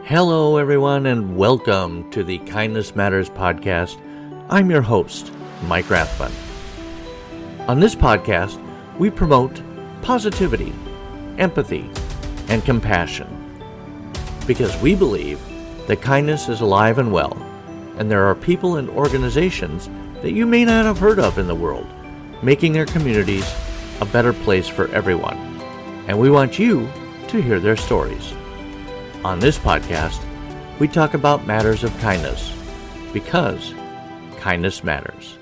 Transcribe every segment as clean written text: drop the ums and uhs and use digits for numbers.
Hello, everyone, and welcome to the Kindness Matters podcast. I'm your host, Mike Rathbun. On this podcast, we promote positivity, empathy, and compassion because we believe that kindness is alive and well, and there are people and organizations that you may not have heard of in the world, making their communities a better place for everyone. And we want you to hear their stories. On this podcast, we talk about matters of kindness because kindness matters.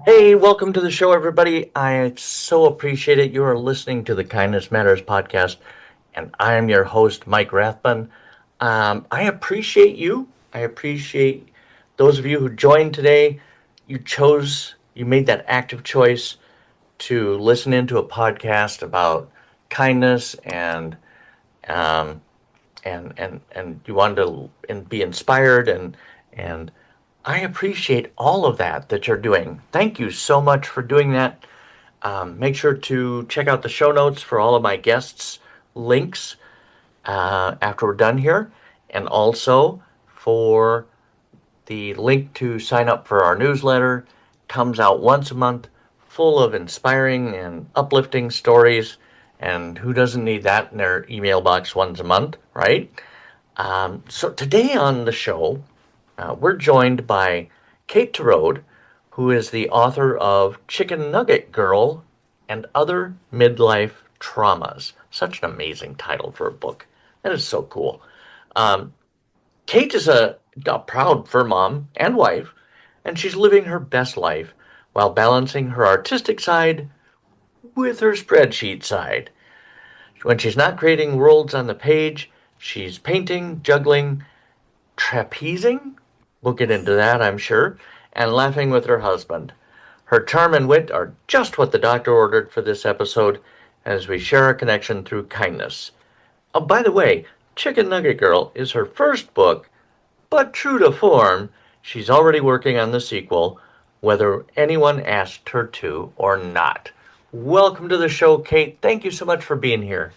Hey, welcome to the show, everybody. I so appreciate it. You are listening to the Kindness Matters podcast, and I am your host, Mike Rathbun. I appreciate you. I appreciate those of you who joined today. You made that active choice to listen into a podcast about kindness and you wanted to be inspired and I appreciate all of that you're doing. Thank you so much for doing that. Make sure to check out the show notes for all of my guests' links after we're done here, and also for the link to sign up for our newsletter. Comes out once a month, full of inspiring and uplifting stories. And who doesn't need that in their email box once a month, right? So today on the show, we're joined by Kate Terode, who is the author of Chicken Nugget Girl and Other Midlife Traumas. Such an amazing title for a book. That is so cool. Kate is a proud fur mom and wife, and she's living her best life while balancing her artistic side with her spreadsheet side. When she's not creating worlds on the page, she's painting, juggling, trapezing, we'll get into that, I'm sure, and laughing with her husband. Her charm and wit are just what the doctor ordered for this episode as we share our connection through kindness. Oh, by the way, Chicken Nugget Girl is her first book, but true to form, she's already working on the sequel, whether anyone asked her to or not. Welcome to the show, Kate. Thank you so much for being here.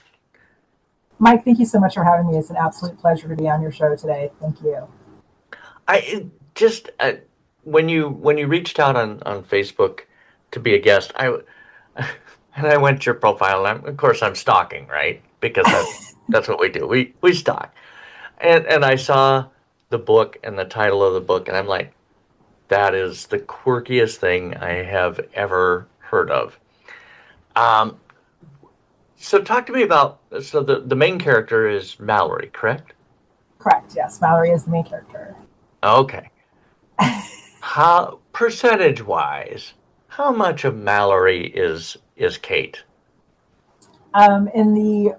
Mike, thank you so much for having me. It's an absolute pleasure to be on your show today. Thank you. When you reached out on Facebook to be a guest, I went to your profile, and of course I'm stalking, right? Because that's what we do. We stalk, and I saw the book and the title of the book, and I'm like, that is the quirkiest thing I have ever heard of. So talk to me about, the main character is Mallory, correct? Correct, yes. Mallory is the main character. Okay. How, percentage-wise, how much of Mallory is Kate? In the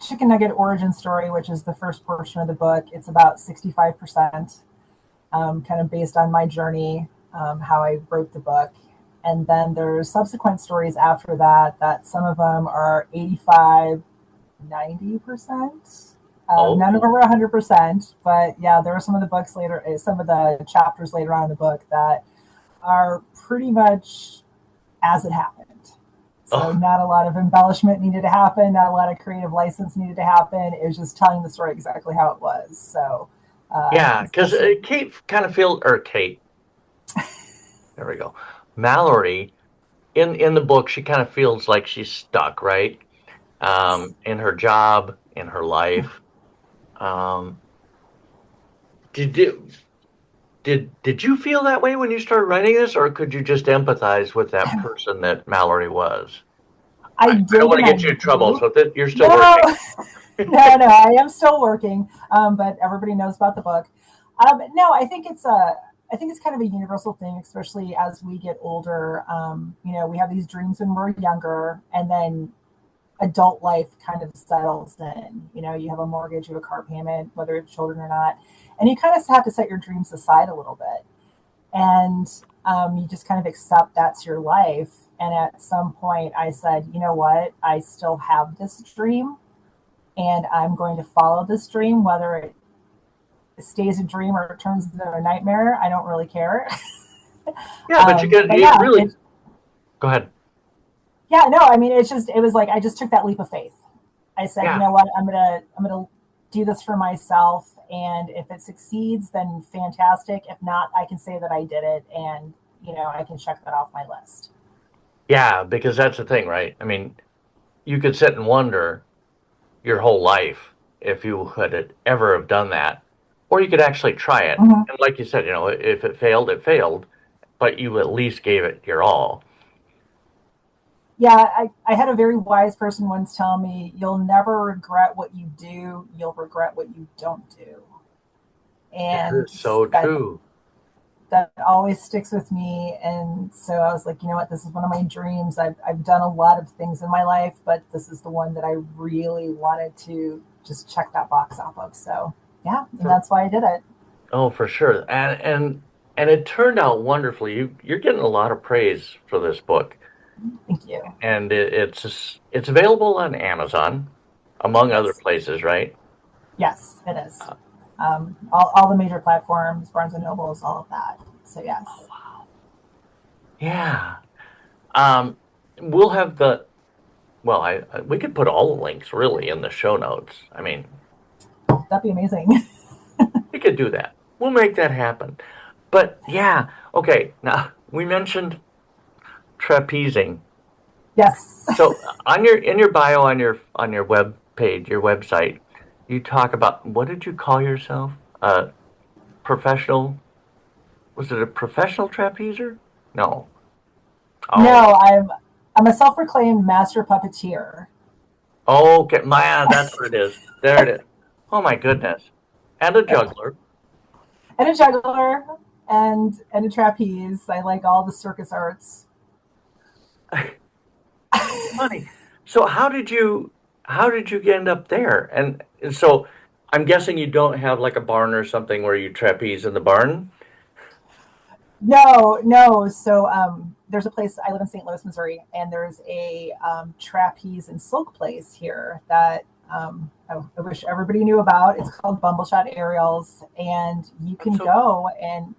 Chicken Nugget origin story, which is the first portion of the book, it's about 65%, kind of based on my journey, how I wrote the book. And then there's subsequent stories after that some of them are 85, 90%. None of them are 100%, but yeah, there are some of the chapters later on in the book that are pretty much as it happened. So not a lot of embellishment needed to happen, not a lot of creative license needed to happen. It was just telling the story exactly how it was. So yeah, because Kate kind of feels, or Kate, there we go. Mallory, in the book, she kind of feels like she's stuck, right? In her job, in her life. Did you feel that way when you started writing this, or could you just empathize with that person that Mallory was? I don't want to get you in trouble, so that you're still working. No, I am still working, but everybody knows about the book. No, I think it's kind of a universal thing, especially as we get older. We have these dreams when we're younger, and then adult life kind of settles in. You have a mortgage, you have a car payment, whether you have children or not, and you kind of have to set your dreams aside a little bit. And you just kind of accept that's your life. And at some point I said, you know what, I still have this dream, and I'm going to follow this dream, whether it stays a dream or it turns into a nightmare. I don't really care. Yeah, but go ahead. Yeah, no, I mean, it was like, I just took that leap of faith. I said, you Yeah. know what, I'm gonna do this for myself, and if it succeeds, then fantastic. If not, I can say that I did it, and I can check that off my list. Yeah, because that's the thing, right? I mean, you could sit and wonder your whole life if you had ever have done that, or you could actually try it. Mhm. And like you said, if it failed, it failed, but you at least gave it your all. Yeah, I had a very wise person once tell me, you'll never regret what you do, you'll regret what you don't do. That And is so that true. that always sticks with me. And so I was like, you know what, this is one of my dreams. I've done a lot of things in my life, but this is the one that I really wanted to just check that box off of. So yeah, and For, that's why I did it. oh, for sure. And it turned out wonderfully. You're getting a lot of praise for this book. Thank you. And it's available on Amazon, among other Yes. places, right? Yes, it is. Uh, All the major platforms, Barnes and Nobles, all of that. So oh, yes, wow. Yeah. Um, we'll have the well, we could put all the links really in the show notes. I mean, that'd be amazing. we could do that. We'll make that happen. But yeah, okay. Now we mentioned trapezing. Yes. So on your in your bio on your web page, your website, you talk about what did you call yourself? Professional Was it a professional trapezer? No. Oh, No, I'm a self-proclaimed master puppeteer okay. Maya, that's what it is. There it is. Oh my goodness. And a juggler. and a juggler and a trapeze. I like all the circus arts. Funny. So how did you end up there? And so I'm guessing you don't have like a barn or something where you trapeze in the barn? No, no. So there's a place, I live in St. Louis, Missouri, and there's a trapeze and silk place here that I wish everybody knew about. It's called Bumbleshot Aerials, and you That's can so cool. go and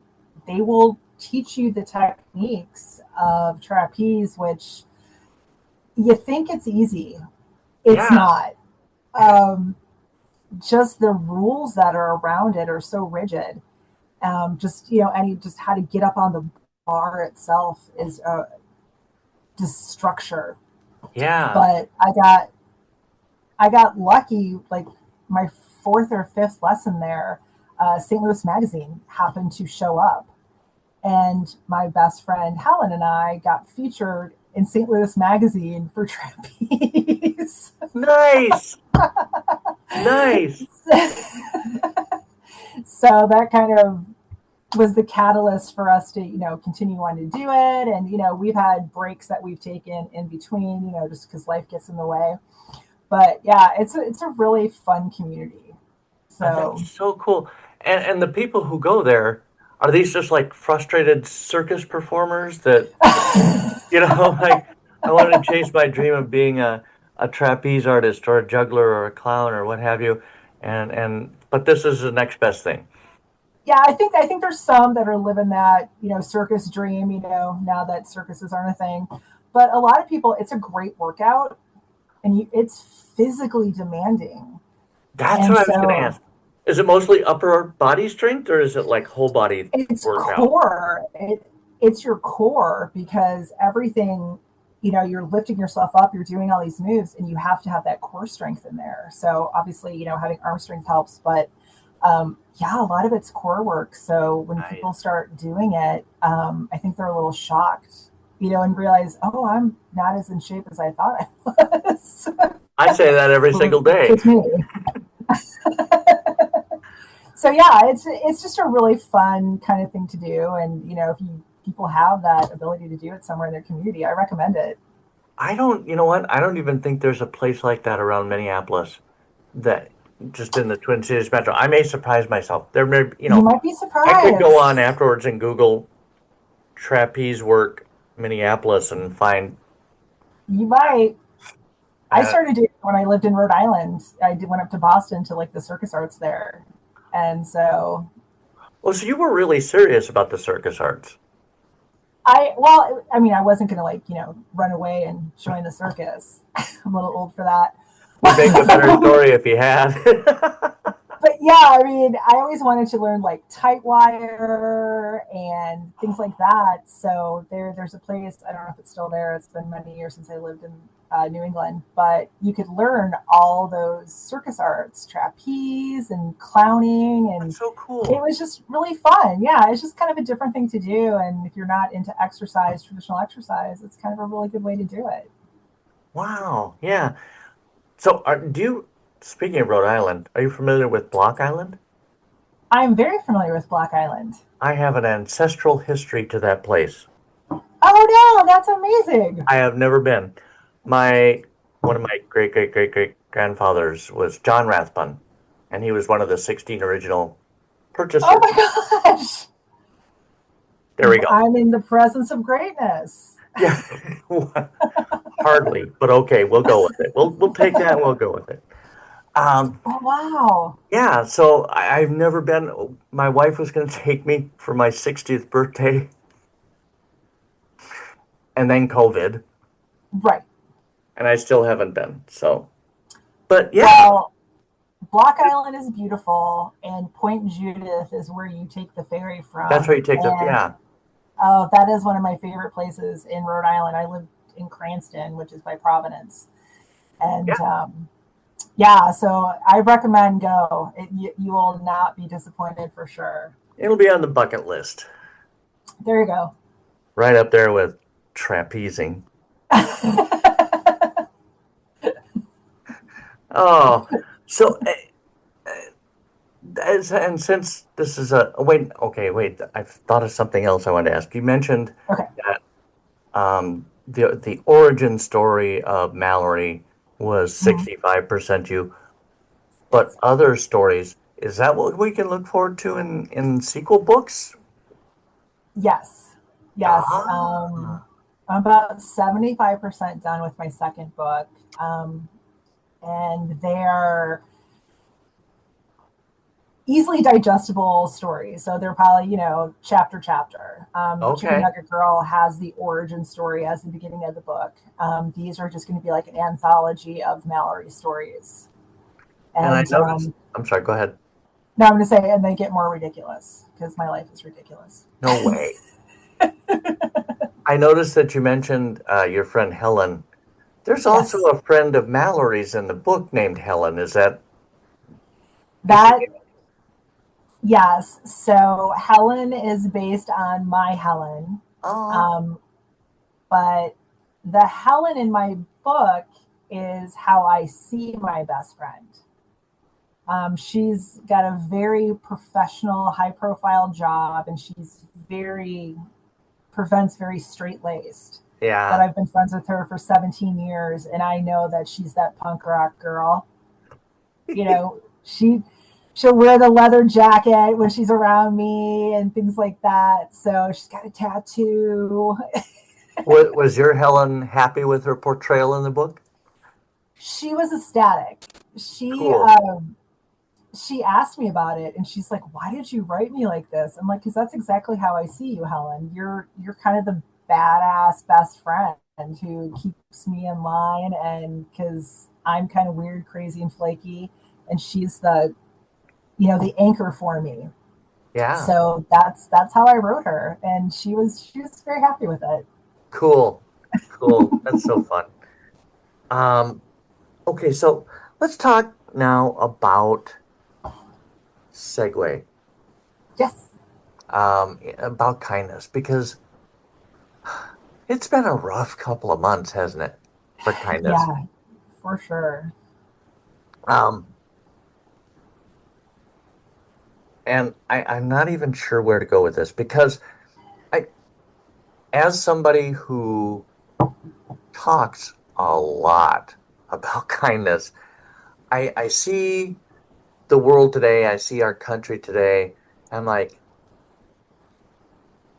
they will teach you the techniques of trapeze, which you think it's easy. It's Yeah. not. Um, just the rules that are around it are so rigid. Just any just how to get up on the bar itself is just structure. Yeah. But I got lucky. Like my fourth or fifth lesson there, St. Louis Magazine happened to show up, and my best friend Helen and I got featured in St. Louis Magazine for trapeze. Nice. Nice. So that kind of was the catalyst for us to continue on to do it. And we've had breaks that we've taken in between, just because life gets in the way. But yeah, it's a really fun community. That's So so cool. And the people who go there, are these just like frustrated circus performers that like I want to chase my dream of being a trapeze artist or a juggler or a clown or what have you, and but this is the next best thing. yeah, I think there's some that are living that circus dream, now that circuses aren't a thing. But a lot of people, it's a great workout, and it's physically demanding. That's And what I was going to so ask. Is it mostly upper body strength or is it like whole body it's workout? core. It's your core, because everything, you're lifting yourself up, you're doing all these moves, and you have to have that core strength in there. So obviously, having arm strength helps, but yeah, a lot of it's core work. So when Nice. people start doing it, I think they're a little shocked, and realize, oh, I'm not as in shape as I thought I was. I say that every single Which day. is me. So yeah, it's just a really fun kind of thing to do, and if you people have that ability to do it somewhere in their community, I recommend it. I don't, you know what? I don't even think there's a place like that around Minneapolis that just in the Twin Cities metro. I may surprise myself. There may, You might be I could go on surprised. afterwards and Google trapeze work Minneapolis and find You might. I uh, started doing it when I lived in Rhode Island. Went up to Boston to like the circus arts there, and so well, so you were really serious about the circus arts. I mean, I wasn't gonna like run away and join the circus. I'm a little old for that, Would make a better story if he had. But yeah, I mean, I always wanted to learn like tight wire and things like that. So there's a place, I don't know if it's still there. It's been many years since I lived in New England, but you could learn all those circus arts, trapeze and clowning, and That's so it cool. was just really fun. Yeah, it's just kind of a different thing to do. And if you're not into exercise, traditional exercise, it's kind of a really good way to do it. Wow. Yeah. So, speaking of Rhode Island, are you familiar with Block Island? I'm very familiar with Block Island. I have an ancestral history to that place. Oh no, that's amazing. I have never been. My One of my great grandfathers was John Rathbun, and he was one of the 16 original Oh purchasers. my gosh. There we go. I'm in the presence of greatness. Yeah, hardly, but okay, we'll go with it. We'll take that and we'll go with it. Um, Oh wow. yeah, so I've never been. My wife was going to take me for my 60th birthday, and then COVID, Right. and I still haven't been. So, but yeah, Well, Block Island is beautiful, and Point Judith is where you take the ferry that's where from. you take the. And Yeah, oh, that is one of my favorite places in Rhode Island. I lived in Cranston, which is by Providence, and yeah, yeah, so I recommend go. You will not be disappointed for sure. it'll be on the bucket list, There you go. right up there with trapezing. Oh, so and since this is a wait, okay, wait, I've thought of something else I wanted to ask. You mentioned Okay. that the origin story of Mallory was Mhm. 65% you, but Yes. other stories, is that what we can look forward to in sequel books? Yes. Yes. Ah, I'm about 75% done with my second book. And they're easily digestible stories. So they're probably, chapter. Chicken okay. Nugget Girl has the origin story as the beginning of the book. These are just going to be like an anthology of Mallory stories. And I And noticed, I'm sorry, go ahead. now I'm going to say, and they get more ridiculous because my life is ridiculous. No way. I noticed that you mentioned your friend Helen. There's also Yes. a friend of Mallory's in the book named Helen. Is she? That, yes. So Helen is based on my Helen. Oh, Um, but the Helen in my book is how I see my best friend. She's got a very professional, high profile job, and she's prevents very straight laced. But yeah. I've been friends with her for 17 years, and I know that she's that punk rock girl. You know, she'll wear the leather jacket when she's around me and things like that. So she's got a tattoo. Was your Helen happy with her portrayal in the book? She was ecstatic. She Cool. she asked me about it, and she's like, "Why did you write me like this?" I'm like, "Because that's exactly how I see you, Helen. You're kind of the badass best friend who keeps me in line, and because I'm kind of weird, crazy, and flaky, and she's the anchor for me." Yeah. So that's how I wrote her, and she was very happy with it. Cool. Cool. That's so fun. Um, okay, so let's talk now about segue, Yes, about kindness, because it's been a rough couple of months, hasn't it, for kindness? yeah, for sure. Um, and I'm not even sure where to go with this because I, as somebody who talks a lot about kindness, I see the world today, I see our country today. I'm like,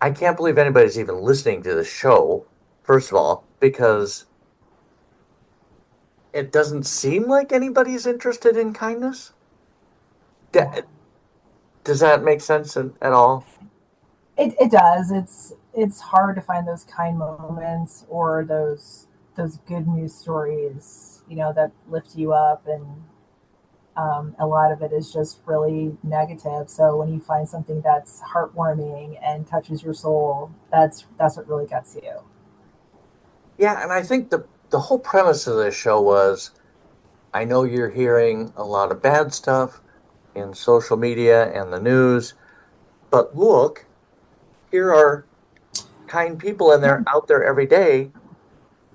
I can't believe anybody's even listening to the show, first of all, because it doesn't seem like anybody's interested in kindness. Yeah, Does that make sense at all? it does. It's hard to find those kind moments or those. those good news stories, that lift you up, and a lot of it is just really negative. So when you find something that's heartwarming and touches your soul, that's what really gets you. Yeah, and I think the whole premise of this show was I know you're hearing a lot of bad stuff in social media and the news, but look, here are kind people and Yeah, they're out there every day,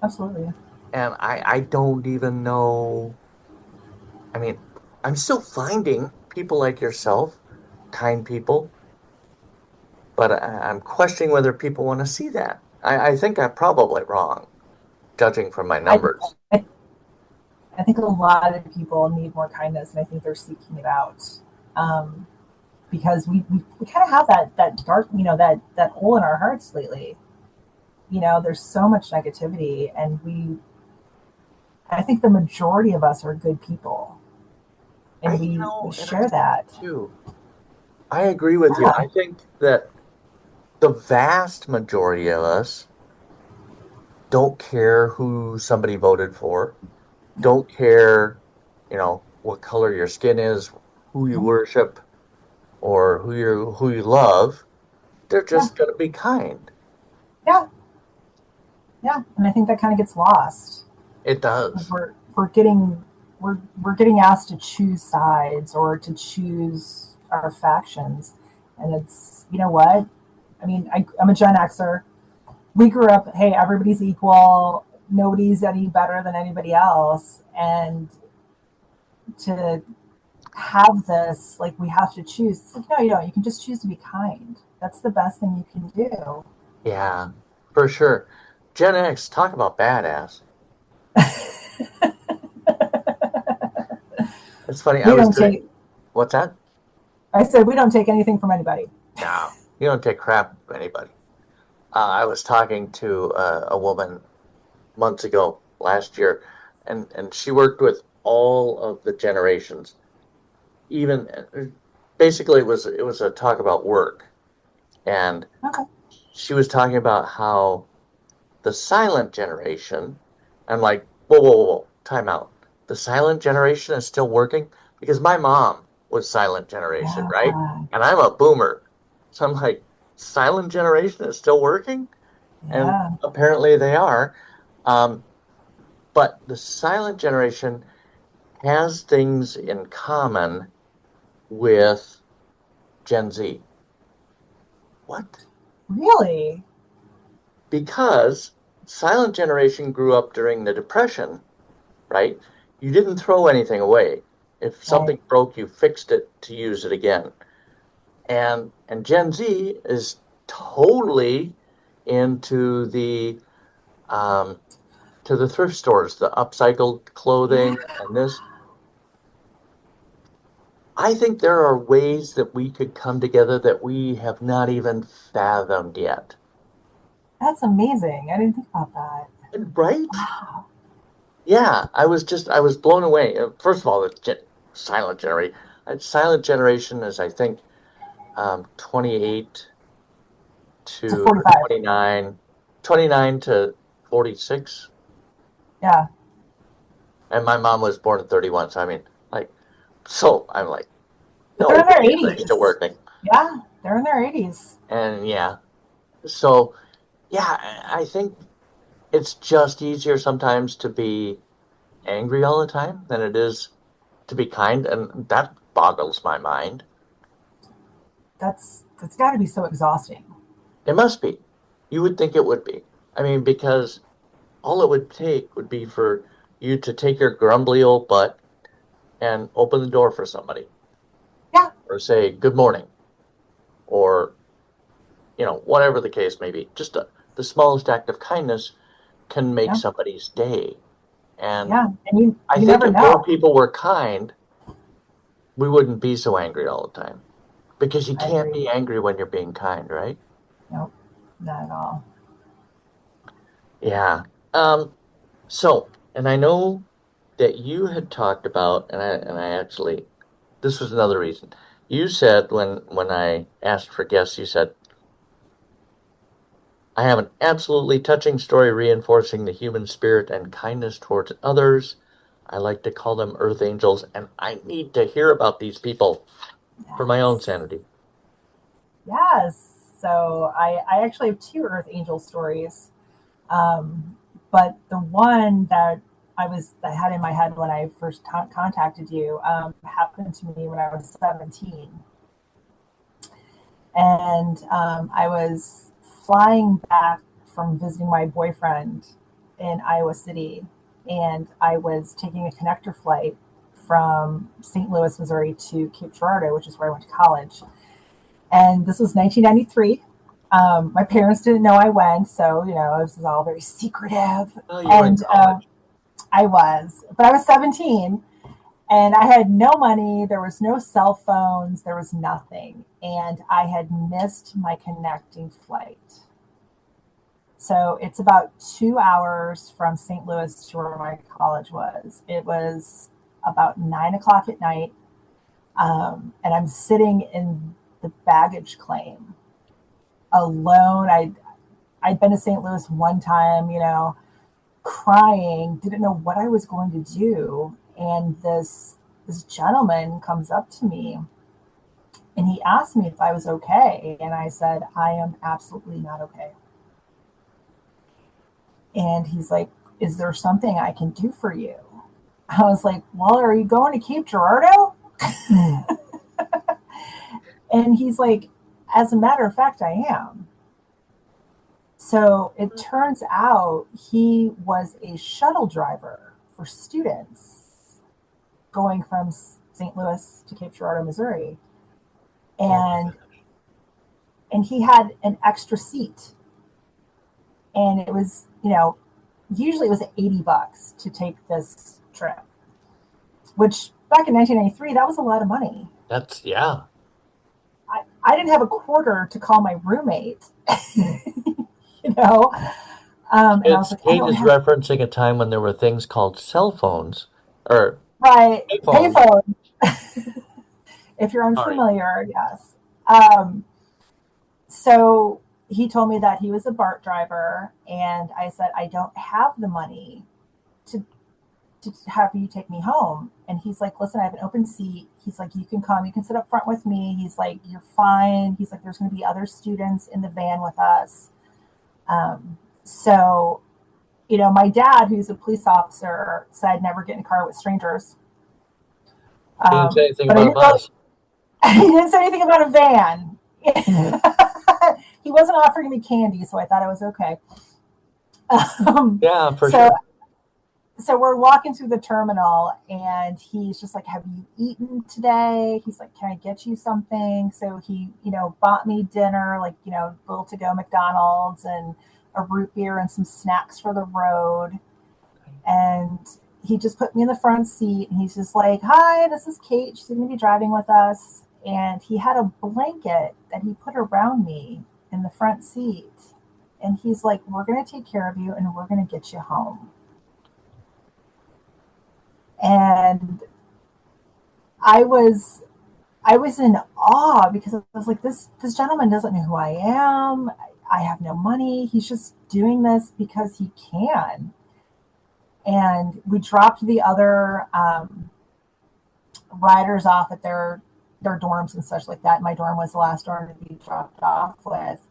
absolutely. and I don't even know. I mean, I'm still finding people like yourself, kind people, but I'm questioning whether people want to see that. I think I'm probably wrong, judging from my I, numbers. I I think a lot of people need more kindness, and I think they're seeking it out. Um, because we kind of have that dark, that hole in our hearts lately. There's so much negativity, and I think the majority of us are good people, and we And I share think that. too. I agree with you. Yeah, I think that the vast majority of us don't care who somebody voted for, don't care, what color your skin is, who you worship, or who you love. They're yeah, just going to be kind. yeah, yeah, and I think that kind of gets lost It because does. we're getting asked to choose sides or to choose our factions, and it's what I mean. I'm a Gen Xer. We grew up, hey, everybody's equal, nobody's any better than anybody else, and to have this, like, we have to choose. It's like, no, you don't. You can just choose to be kind. That's the best thing you can do. Yeah, for sure. Gen X, talk about badass. It's funny. I We was don't doing, take. what's that? I said we don't take anything from anybody. No, you don't take crap from anybody. I was talking to a woman months ago, last year, and she worked with all of the generations. Even basically, it was a talk about work, and Okay. she was talking about how the silent generation. I'm like, whoa, whoa, whoa, time out. The silent generation is still working because my mom was silent generation, right? Yeah. And I'm a boomer, so I'm like, silent generation is still working, and Yeah. apparently they are. Um, but the silent generation has things in common with Gen Z. What? Really? Because silent generation grew up during the Depression, right? You didn't throw anything away. If Right. something broke, you fixed it to use it again. And Gen Z is totally into um, the thrift stores, the upcycled Yeah. clothing, and this. I think there are ways that we could come together that we have not even fathomed yet. That's amazing. I didn't think about that. Right? Wow. Yeah, I was blown away. First of all, the silent generation. Silent generation is, I think, 28 To to 45. 29, 29 to 46. Yeah. And my mom was born in 31. So, I mean, like, so I'm like, But they're no in their way are they still 80s. working. Yeah. They're in their 80s. And yeah, so yeah, I think it's just easier sometimes to be angry all the time than it is to be kind. And that boggles my mind. That's got to be so exhausting. It must be. You would think it would be. I mean, because all it would take would be for you to take your grumbly old butt and open the door for somebody Yeah. or say good morning or, whatever the case may be. Just the smallest act of kindness can make Yeah. somebody's day. And Yeah. And you I you think never if more know. people were kind, we wouldn't be so angry all the time because you I can't agree. be angry when you're being kind, right? Nope. Not at all. Yeah. And I know that you had talked about, and I actually, this was another reason. You said when I asked for guests, you said, I have an absolutely touching story reinforcing the human spirit and kindness towards others. I like to call them earth angels, and I need to hear about these people for my own Yes. sanity. Yes. So I actually have two Earth Angel stories. But the one that I had in my head when I first contacted you happened to me when I was 17. And I was flying back from visiting my boyfriend in Iowa City. And I was taking a connector flight from St. Louis, Missouri to Cape Girardeau, which is where I went to college. And this was 1993. My parents didn't know I went, so this is all very secretive. Oh, you were in And college. I was, but I was 17, and I had no money. There was no cell phones. There was nothing, and I had missed my connecting flight. So it's about 2 hours from St. Louis to where my college was. It was about 9 o'clock at night, and I'm sitting in the baggage claim alone. I'd been to St. Louis one time, crying, didn't know what I was going to do, and this gentleman comes up to me and he asked me if I was okay, and I said I am absolutely not okay. And he's like, "Is there something I can do for you?" I was like, "Well, are you going to Cape Girardeau?" And he's like, "As a matter of fact, I am." So it turns out he was a shuttle driver for students going from St. Louis to Cape Girardeau, Missouri. Oh my And gosh. and he had an extra seat. And it was, usually it was $80 to take this trip, which back in 1993, that was a lot of money. That's, yeah. I didn't have a quarter to call my roommate, you know, and I was like, I Kate don't is have referencing a time when there were things called cell phones or my payphones. payphone. If you're Sorry. unfamiliar, yes. Um, so he told me that he was a BART driver, and I said, I don't have the money to have you take me home. And he's like, listen, I have an open seat. He's like, you can come, you can sit up front with me. He's like, you're fine. He's like, there's going to be other students in the van with us. So, my dad, who's a police officer, said I'd never get in a car with strangers. He didn't say anything But I about a didn't really, bus. he didn't say anything about a van. He wasn't offering me candy, so I thought I was okay. Um, Yeah, for so sure. so we're walking through the terminal, and he's just like, have you eaten today? He's like, can I get you something? So he, bought me dinner, like, little to go McDonald's and a root beer and some snacks for the road. And he just put me in the front seat, and he's just like, hi, this is Kate. She's going to be driving with us. And he had a blanket that he put around me in the front seat. And he's like, we're going to take care of you, and we're going to get you home. And I was I was in awe because I was like, this gentleman doesn't know who I am. I have no money. He's just doing this because he can. And we dropped the other riders off at their dorms and such like that. My dorm was the last dorm to be dropped off with,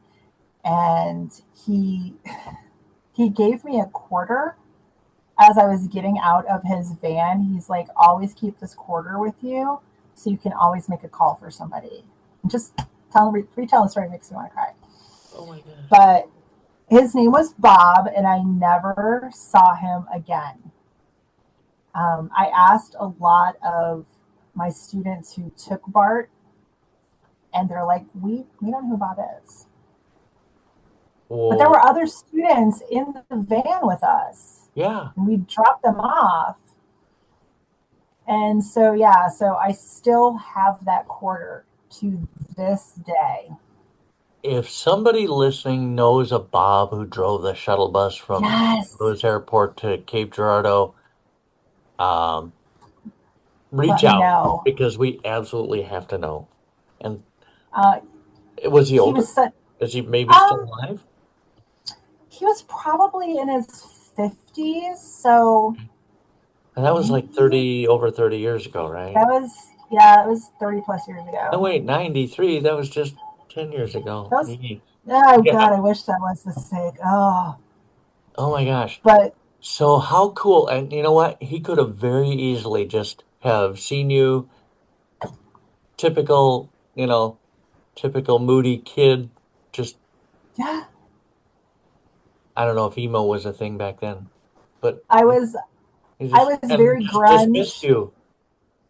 and he gave me a quarter as I was getting out of his van. He's like, always keep this quarter with you so you can always make a call for somebody. And just retell the story makes me want to cry. Oh my gosh. But his name was Bob, and I never saw him again. I asked a lot of my students who took BART, and they're like, we don't know who Bob is. But there Whoa. were other students in the van with us, Yeah. and we dropped them off. And so, yeah, so I still have that quarter to this day. If somebody listening knows a Bob who drove the shuttle bus from Yes. Louis Airport to Cape Girardeau, um, Let reach me out know. because we absolutely have to know. And Uh, was he he older? was such, Is he maybe still um, alive? he was probably in his 50s, so And that was like maybe 30 years ago, right? that was, yeah, it was 30 plus years No, ago. wait, 93. That was just 10 years That ago. was, oh Yeah. God, I wish that was the sake. Oh, Oh my gosh. but So how cool. And you know what? He could have very easily just have seen you, typical, typical moody kid. Just, yeah, I don't know if emo was a thing back then, but I was, he I just, was and very just dismissed grunge. you.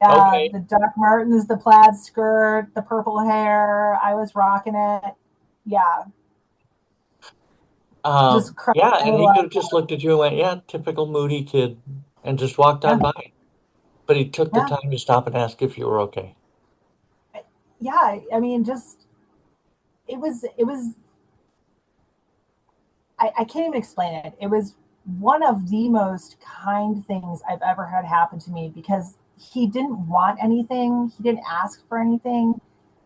Okay. The Doc Martens, the plaid skirt, the purple hair. I was rocking it. Yeah, just crying Yeah, my and little he could eyes have just out. looked at you and went, yeah, typical moody kid, and just walked on Yeah, by. But he took the yeah, time to stop and ask if you were okay. yeah. I mean, just it was. I can't even explain it. It was one of the most kind things I've ever had happen to me because he didn't want anything. He didn't ask for anything.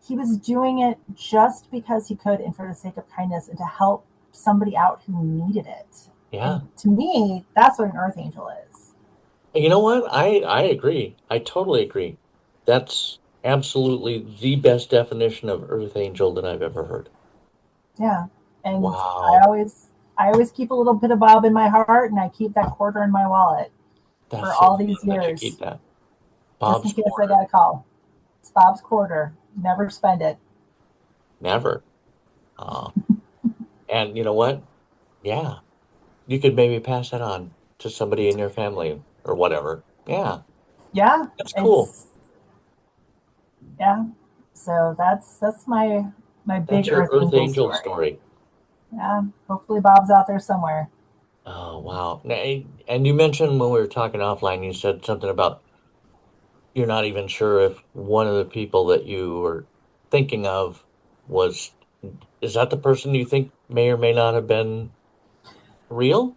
He was doing it just because he could and for the sake of kindness and to help somebody out who needed it. Yeah. And to me, that's what an earth angel is. And you know what? I agree. I totally agree. That's absolutely the best definition of Earth Angel that I've ever heard. Yeah. And Wow. I always keep a little bit of Bob in my heart and I keep that quarter in my wallet That's for so all these fun that you keep years, that. just Bob's in case I Quarter. got a call. It's Bob's quarter. Never spend it. Never. Uh, and you know what? Yeah. You could maybe pass that on to somebody in your family or whatever. Yeah. Yeah, That's cool. it's yeah. So that's my That's big your Earth Earth Angel Angel story. story. Yeah, hopefully Bob's out there somewhere. Oh, wow. And you mentioned when we were talking offline, you said something about you're not even sure if one of the people that you were thinking of was, is that the person you think may or may not have been real?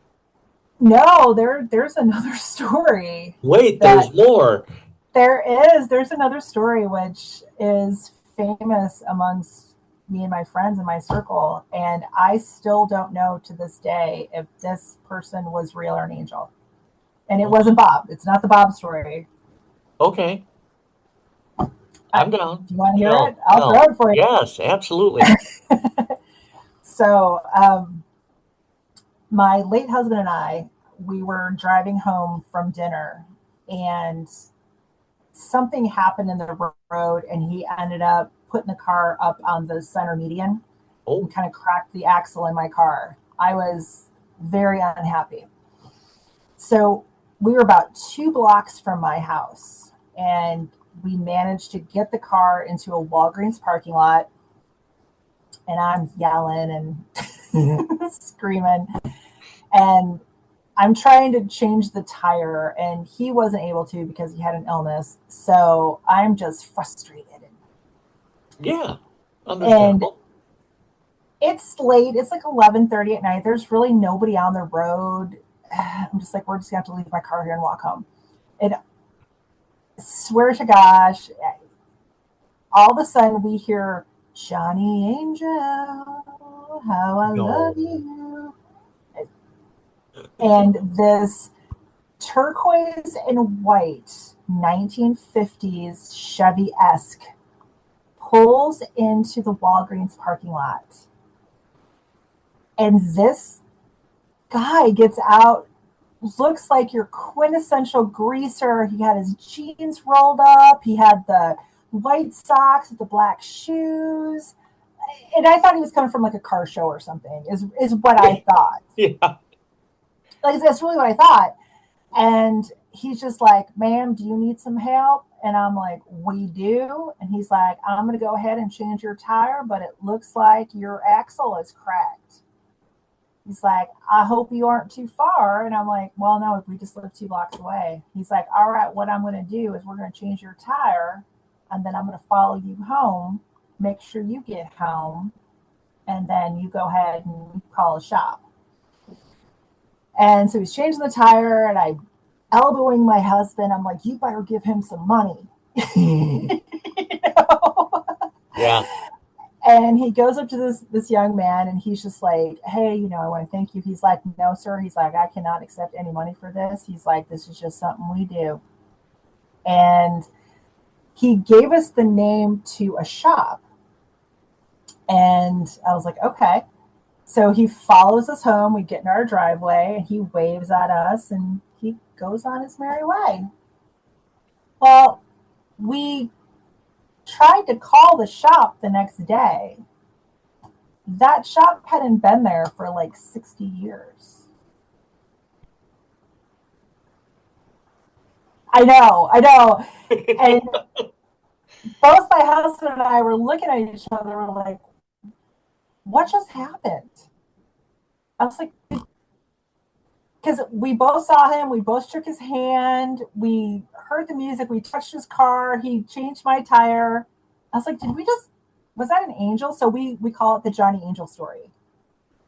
No, there's another story Wait, that there's more. there is. There's another story which is famous amongst me and my friends in my circle, and I still don't know to this day if this person was real or an angel. And it Oh, wasn't Bob. It's not the Bob story. okay. I'm down. If you want to hear it, Tell, I'll throw tell. it for you. Yes, absolutely. So, my late husband and I, we were driving home from dinner, and something happened in the road, and he ended up putting the car up on the center median and Oh, kind of cracked the axle in my car. I was very unhappy. So we were about 2 blocks from my house, and we managed to get the car into a Walgreens parking lot, and I'm yelling and screaming, and I'm trying to change the tire, and he wasn't able to because he had an illness. So I'm just frustrated. yeah. And Understandable. it's late. It's like 11:30 at night. There's really nobody on the road. I'm just like, we're just gonna have to leave my car here and walk home. And swear to gosh, all of a sudden we hear Johnny Angel, how I love No. you. And this turquoise and white 1950s Chevy esque pulls into the Walgreens parking lot. And this guy gets out, looks like your quintessential greaser. He had his jeans rolled up, he had the white socks with the black shoes. And I thought he was coming from like a car show or something, is what I thought. Yeah. Like, that's really what I thought. And he's just like, ma'am, do you need some help? And I'm like, we do. And he's like, I'm going to go ahead and change your tire, but it looks like your axle is cracked. He's like, I hope you aren't too far. And I'm like, well, no, we just live 2 blocks away. He's like, all right, what I'm going to do is we're going to change your tire, and then I'm going to follow you home, make sure you get home, and then you go ahead and call a shop. And so he's changing the tire, and I elbowing my husband. I'm like, you better give him some money. You know? Yeah. And he goes up to this young man, and he's just like, "Hey, I want to thank you." He's like, "No, sir." He's like, "I cannot accept any money for this." He's like, "This is just something we do." And he gave us the name to a shop. And I was like, "Okay." So he follows us home. We get in our driveway, and he waves at us, and he goes on his merry way. Well, we tried to call the shop the next day. That shop hadn't been there for like 60 years. I know. And both my husband and I were looking at each other, we're like, what just happened? I was like, because we both saw him, we both shook his hand, we heard the music, we touched his car, he changed my tire. I was like, was that an angel? So we call it the Johnny Angel story.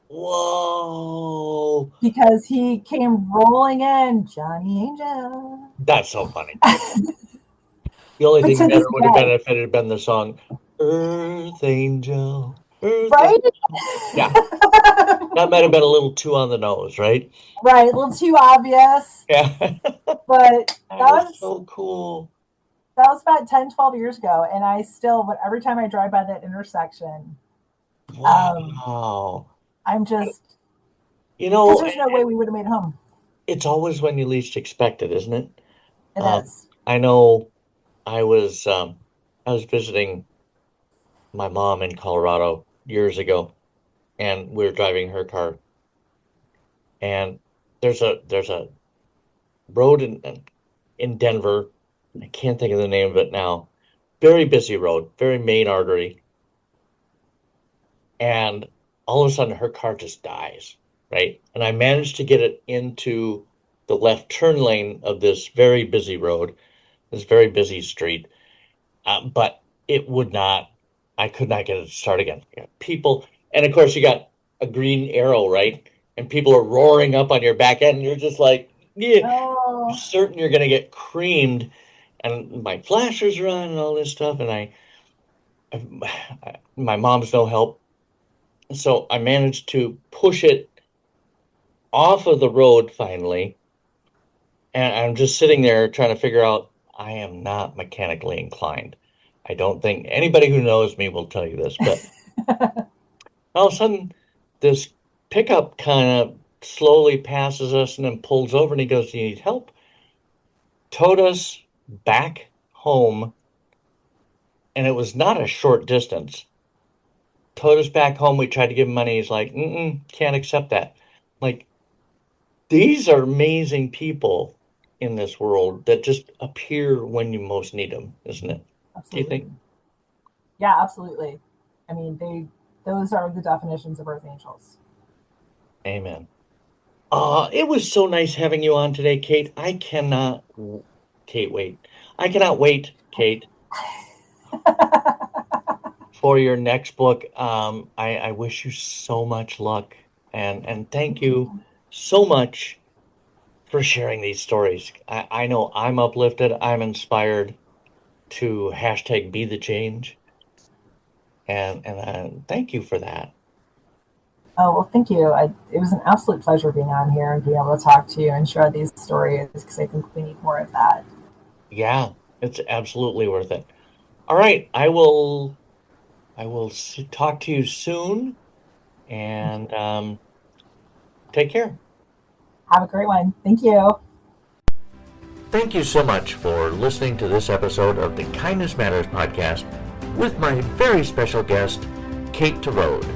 Whoa. Because he came rolling in, Johnny Angel. That's so funny. The only thing better would have been if it had been the song, Earth Angel. Right? Yeah. That might have been a little too on the nose, right? Right, a little too obvious. Yeah. But that was so cool. That was about 10, 12 years ago. And I still, every time I drive by that intersection, wow. I'm just, because there's no way we would have made it home. It's always when you least expect it, isn't it? It is. I know I was visiting my mom in Colorado years ago, and we were driving her car, and there's a road in Denver. I can't think of the name of it now. Very busy road, very main artery, and all of a sudden her car just dies, right? And I managed to get it into the left turn lane of this very busy road, this very busy street, but it would not. I could not get it to start again. People, and of course you got a green arrow, right? And people are roaring up on your back end, and you're just like, yeah, certain you're going to get creamed. And my flashers are on and all this stuff, and my mom's no help. So I managed to push it off of the road finally. And I'm just sitting there trying to figure out, I am not mechanically inclined. I don't think anybody who knows me will tell you this, but all of a sudden, this pickup kind of slowly passes us and then pulls over, and he goes, "Do you need help?" Towed us back home, and it was not a short distance. Towed us back home. We tried to give him money. He's like, can't accept that. Like, these are amazing people in this world that just appear when you most need them, isn't it? Absolutely. Do you think? Yeah, absolutely. I mean, those are the definitions of earth angels. Amen. It was so nice having you on today, Kate. I cannot wait, Kate, for your next book. I wish you so much luck, and thank you so much for sharing these stories. I know I'm uplifted. I'm inspired to hashtag be the change. And thank you for that. Oh, well, thank you. It was an absolute pleasure being on here and being able to talk to you and share these stories, because I think we need more of that. Yeah, it's absolutely worth it. All right, I will talk to you soon, and take care. Have a great one. Thank you. Thank you so much for listening to this episode of the Kindness Matters podcast with my very special guest, Kate Terode.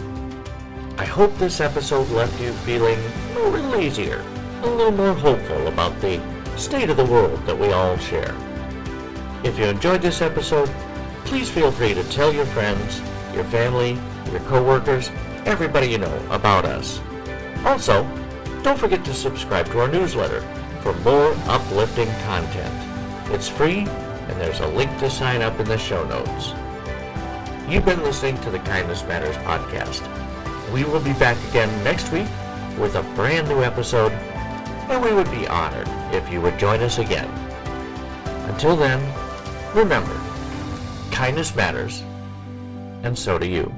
I hope this episode left you feeling a little easier, a little more hopeful about the state of the world that we all share. If you enjoyed this episode, please feel free to tell your friends, your family, your coworkers, everybody you know about us. Also, don't forget to subscribe to our newsletter for more uplifting content. It's free, and there's a link to sign up in the show notes. You've been listening to the Kindness Matters podcast. We will be back again next week with a brand new episode, and we would be honored if you would join us again. Until then, remember, kindness matters, and so do you.